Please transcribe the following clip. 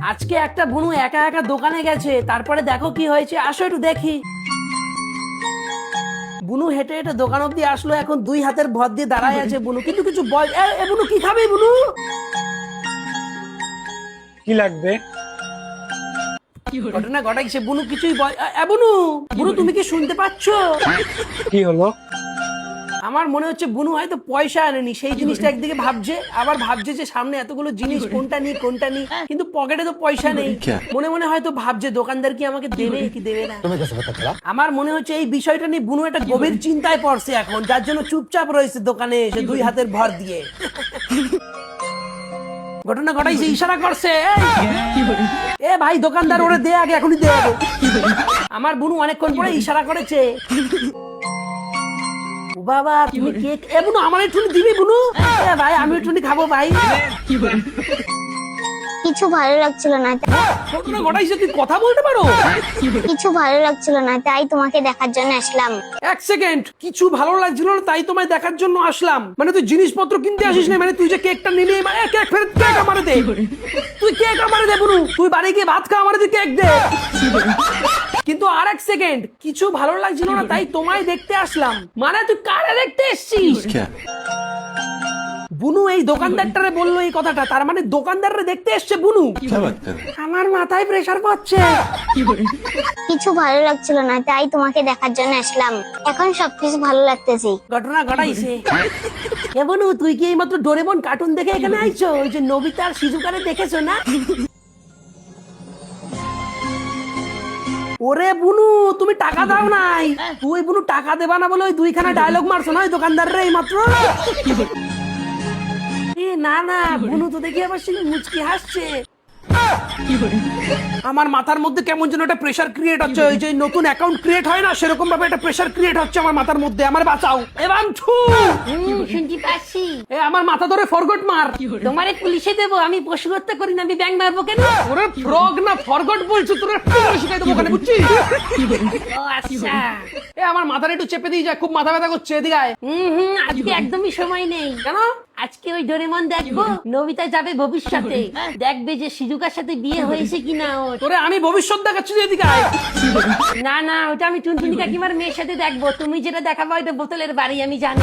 আজকে একটা বুনু একা একা দোকানে গেছে, তারপরে দেখো কি হয়েছে, আসো একটু দেখি। বুনু হেঁটে হেঁটে দোকান অব্দি আসলো, এখন দুই হাতের ভর দিয়ে দাঁড়ায় আছে বুনু, কিন্তু কিছু বল। এ বুনু কি খাবে বুনু? কি লাগবে? ঘটনা ঘটাইছে বুনু, কিছুই বল। বুনু, বুনু তুমি কি শুনতে পাচ্ছ? কি হলো? আমার মনে হচ্ছে বুনু হয়তো পয়সা আনেনি, সেই জিনিসটা একদিকে ভাবছে, আবার ভাবছে যে সামনে এতগুলো জিনিস কোনটা নি কোনটা নি, কিন্তু পকেটে তো পয়সা নেই। মনে মনে হয়তো ভাবছে দোকানদার কি আমাকে দেবে কি দেবে না। আমার মনে হচ্ছে এই বিষয়টা নিয়ে বুনু একটা গভীর চিন্তায় পড়ছে এখন, যার জন্য চুপচাপ রয়েছে দোকানে এসে দুই হাতের ভর দিয়ে। ঘটনা ঘটাইছে, ইশারা করছে, এ ভাই দোকানদার ওরে দে আগে, এখনই দে আগে। আমার বুনু অনেকক্ষণ পরে ইশারা করেছে। ও বাবা তুমি কেক, এ বুনু আমার একটু দিবি বুনু? এ ভাই আমি একটু খাবো ভাই। কিছু ভালো লাগছিল না, ঘটনা ঘটাইছে, তুই কথা বলতে পারো? কিছু ভালো লাগছিল না, তাই তোমাকে দেখার জন্য আসলাম। এক সেকেন্ড, কিছু ভালো লাগছিল না তাই তোমায় দেখার জন্য আসলাম? মানে তুই জিনিসপত্র কিনতে আসিস না, মানে তুই যে কেকটা নিলি, কেক ফেরত, কেক আমারে দে। তুই কেক আমারে দে বুনু, তুই বাড়ি গিয়ে ভাত খা, আমারে তুই কেক দে। কিন্তু আর এক সেকেন্ড, কিছু ভালো লাগছিল না তাই তোমায় দেখতে আসলাম, মানে তুই কারে দেখতে এসছিস? বুনু এই দোকানদারটারে বললো এই কথাটা, তার মানে দোকানদাররে দেখতে এসছে বুনু। আমার মাথায় প্রেসার পড়ছে। কিছু ভালো লাগছিল না, তাই তোমাকে দেখার জন্য আসলাম। এখন সবকিছু ভালো লাগতেছে। ঘটনা ঘটাইছে। এ বুনু তুই কি এইমাত্র ডোরেমন কার্টুন দেখে এখানে আইছো? ওই যে নোবিতা আর শিজুকারে দেখেছো না? ওরে বুনু তুমি টাকা দাও নাই, তুই বুনু টাকা দেবা না বলে ওই দুইখানা ডায়লগ মারছো না ওই দোকানদার রে এইমাত্র। এ না না, বুনু তো দেখি আবার সেই মুচকি হাসছে। আমার মাথার মধ্যে কেমন যেন একটা প্রেসার ক্রিয়েট হচ্ছে, ওই যে নতুন অ্যাকাউন্ট ক্রিয়েট হয় না, সেরকম ভাবে একটা প্রেসার ক্রিয়েট হচ্ছে আমার মাথার মধ্যে। আমার বাঁচাও এবার। শুনতে পাচ্ছি। এ আমার মাথা ধরে ফরগট মার। তোমারে পুলিশে দেবো, আমি পশু হত্যা করি না, আমি ব্যাংক মারবো কেন? ওরে ফ্রগ না ফরগট বলছো, তোর শিখাই দেবো ওখানে, বুঝছিস? ও আচ্ছা। এ আমার মাথাটা একটু চেপে দিয়ে যায়, খুব মাথা ব্যথা করছে, এদিকে আয়। আজকে একদমই সময় নেই। কেন? আজকে ওই ডোরেমন দেখবো, নবিতা যাবে ভবিষ্যতে, দেখবে যে শিজুকার সাথে বিয়ে হয়েছে কিনা ওর। তোরে আমি ভবিষ্যৎ দেখাচ্ছি, এদিকে আয়। না না, ওটা আমি টুনটুনি কাকিমার মেয়ের সাথে দেখবো, তুমি যেটা দেখাবো ওইটা বোতলের বাড়ি, আমি জানি।